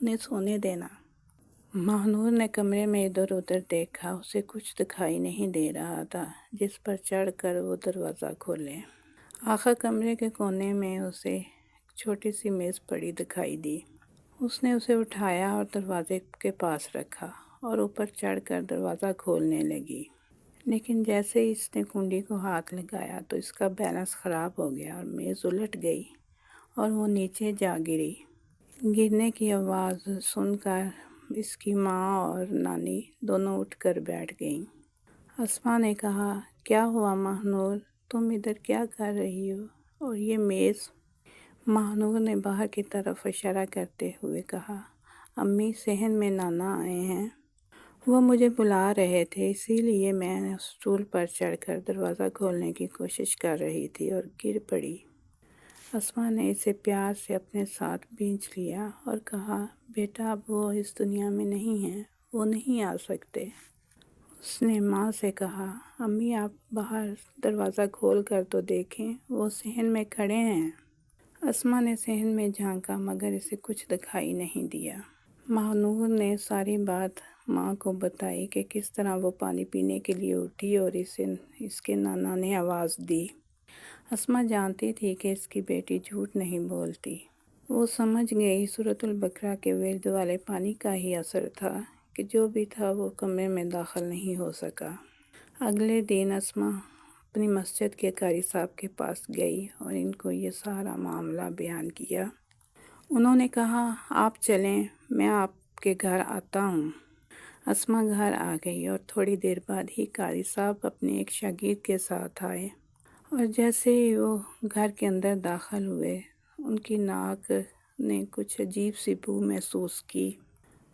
انہیں سونے دینا۔ ماہنور نے کمرے میں ادھر ادھر دیکھا، اسے کچھ دکھائی نہیں دے رہا تھا جس پر چڑھ کر وہ دروازہ کھولے۔ آخر کمرے کے کونے میں اسے ایک چھوٹی سی میز پڑی دکھائی دی۔ اس نے اسے اٹھایا اور دروازے کے پاس رکھا اور اوپر چڑھ کر دروازہ کھولنے لگی، لیکن جیسے ہی اس نے کنڈی کو ہاتھ لگایا تو اس کا بیلنس خراب ہو گیا اور میز الٹ گئی اور وہ نیچے جا گری۔ گرنے کی آواز سن کر اس کی ماں اور نانی دونوں اٹھ کر بیٹھ گئیں۔ اسما نے کہا، کیا ہوا ماہنور، تم ادھر کیا کر رہی ہو؟ اور یہ میز؟ ماہنور نے باہر کی طرف اشارہ کرتے ہوئے کہا، امی، صحن میں نانا آئے ہیں، وہ مجھے بلا رہے تھے، اسی لیے میں اسٹول پر چڑھ کر دروازہ کھولنے کی کوشش کر رہی تھی اور گر پڑی۔ اسما نے اسے پیار سے اپنے ساتھ بھینچ لیا اور کہا، بیٹا اب وہ اس دنیا میں نہیں ہیں، وہ نہیں آ سکتے۔ اس نے ماں سے کہا، امی آپ باہر دروازہ کھول کر تو دیکھیں، وہ صحن میں کھڑے ہیں۔ اسما نے صحن میں جھانکا مگر اسے کچھ دکھائی نہیں دیا۔ ماہنور نے ساری بات ماں کو بتائی کہ کس طرح وہ پانی پینے کے لیے اٹھی اور اس کے نانا نے آواز دی۔ اسما جانتی تھی کہ اس کی بیٹی جھوٹ نہیں بولتی۔ وہ سمجھ گئی سورۃ البقرہ کے ورد والے پانی کا ہی اثر تھا کہ جو بھی تھا وہ کمرے میں داخل نہیں ہو سکا۔ اگلے دن اسما اپنی مسجد کے قاری صاحب کے پاس گئی اور ان کو یہ سارا معاملہ بیان کیا۔ انہوں نے کہا، آپ چلیں، میں آپ کے گھر آتا ہوں۔ اسما گھر آ گئی اور تھوڑی دیر بعد ہی قاری صاحب اپنے ایک شاگرد کے ساتھ آئے اور جیسے ہی وہ گھر کے اندر داخل ہوئے ان کی ناک نے کچھ عجیب سی بو محسوس کی۔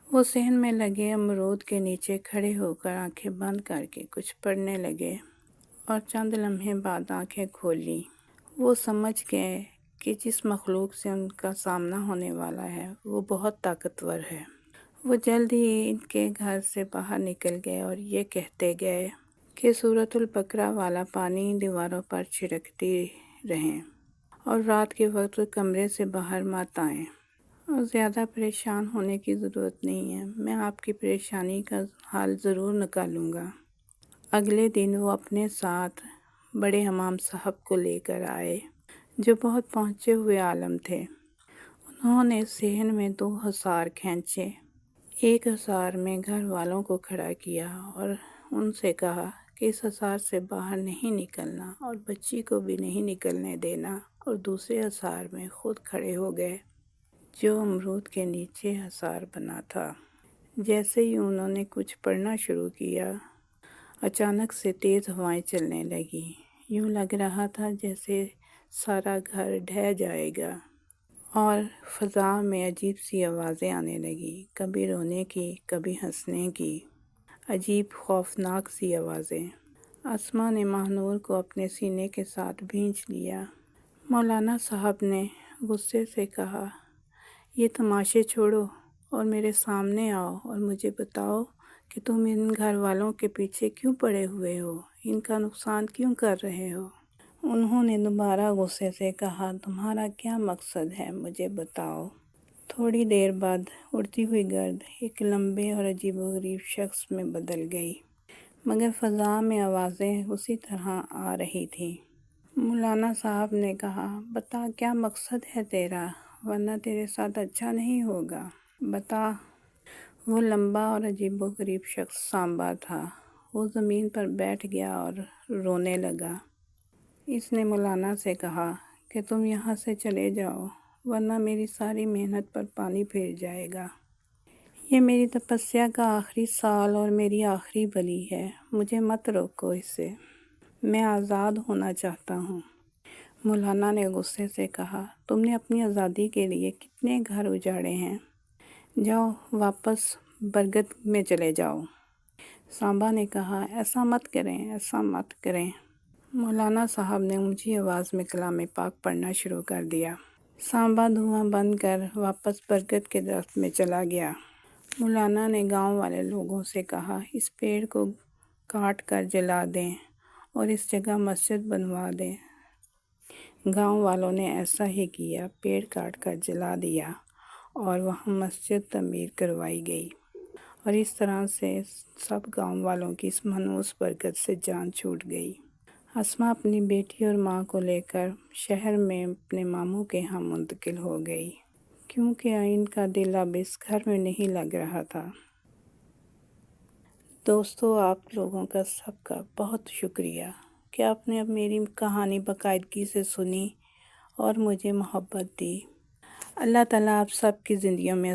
وہ صحن میں لگے امرود کے نیچے کھڑے ہو کر آنکھیں بند کر کے کچھ پڑھنے لگے اور چند لمحے بعد آنکھیں کھولیں۔ وہ سمجھ گئے کہ جس مخلوق سے ان کا سامنا ہونے والا ہے وہ بہت طاقتور ہے۔ وہ جلد ہی ان کے گھر سے باہر نکل گئے اور یہ کہتے گئے کہ سورۃ البقرہ والا پانی دیواروں پر چھڑکتی رہیں اور رات کے وقت کمرے سے باہر مت آئیں، اور زیادہ پریشان ہونے کی ضرورت نہیں ہے، میں آپ کی پریشانی کا حل ضرور نکالوں گا۔ اگلے دن وہ اپنے ساتھ بڑے امام صاحب کو لے کر آئے جو بہت پہنچے ہوئے عالم تھے۔ انہوں نے صحن میں 2 حصار کھینچے، ایک حصار میں گھر والوں کو کھڑا کیا اور ان سے کہا کہ اس حصار سے باہر نہیں نکلنا اور بچی کو بھی نہیں نکلنے دینا، اور دوسرے حصار میں خود کھڑے ہو گئے جو امرود کے نیچے حصار بنا تھا۔ جیسے ہی انہوں نے کچھ پڑھنا شروع کیا، اچانک سے تیز ہوائیں چلنے لگیں، یوں لگ رہا تھا جیسے سارا گھر ڈھہ جائے گا، اور فضا میں عجیب سی آوازیں آنے لگیں، کبھی رونے کی، کبھی ہنسنے کی، عجیب خوفناک سی آوازیں۔ اسما نے ماہنور کو اپنے سینے کے ساتھ بھینچ لیا۔ مولانا صاحب نے غصے سے کہا، یہ تماشے چھوڑو اور میرے سامنے آؤ اور مجھے بتاؤ کہ تم ان گھر والوں کے پیچھے کیوں پڑے ہوئے ہو، ان کا نقصان کیوں کر رہے ہو؟ انہوں نے دوبارہ غصے سے کہا، تمہارا کیا مقصد ہے، مجھے بتاؤ۔ تھوڑی دیر بعد اڑتی ہوئی گرد ایک لمبے اور عجیب و غریب شخص میں بدل گئی، مگر فضا میں آوازیں اسی طرح آ رہی تھیں۔ مولانا صاحب نے کہا، بتا کیا مقصد ہے تیرا، ورنہ تیرے ساتھ اچھا نہیں ہوگا، بتا۔ وہ لمبا اور عجیب و غریب شخص سانبا تھا۔ وہ زمین پر بیٹھ گیا اور رونے لگا۔ اس نے مولانا سے کہا کہ تم یہاں سے چلے جاؤ ورنہ میری ساری محنت پر پانی پھر جائے گا۔ یہ میری تپسیا کا آخری سال اور میری آخری بلی ہے، مجھے مت روکو اس سے، میں آزاد ہونا چاہتا ہوں۔ مولانا نے غصے سے کہا، تم نے اپنی آزادی کے لیے کتنے گھر اجاڑے ہیں، جاؤ واپس برگد میں چلے جاؤ۔ سانبا نے کہا، ایسا مت کریں، ایسا مت کریں۔ مولانا صاحب نے اونچی آواز میں کلام پاک پڑھنا شروع کر دیا۔ سانبا دھواں بند کر واپس برگد کے درخت میں چلا گیا۔ مولانا نے گاؤں والے لوگوں سے کہا، اس پیڑ کو کاٹ کر جلا دیں اور اس جگہ مسجد بنوا دیں۔ گاؤں والوں نے ایسا ہی کیا، پیڑ کاٹ کر جلا دیا اور وہاں مسجد تعمیر کروائی گئی، اور اس طرح سے سب گاؤں والوں کی اس منحوس برکت سے جان چھوٹ گئی۔ اسما اپنی بیٹی اور ماں کو لے کر شہر میں اپنے ماموں کے ہاں منتقل ہو گئی، کیونکہ ان کا دل اب اس گھر میں نہیں لگ رہا تھا۔ دوستو، آپ لوگوں کا سب کا بہت شکریہ کہ آپ نے اب میری کہانی باقاعدگی سے سنی اور مجھے محبت دی۔ اللہ تعالیٰ آپ سب کی زندگیوں میں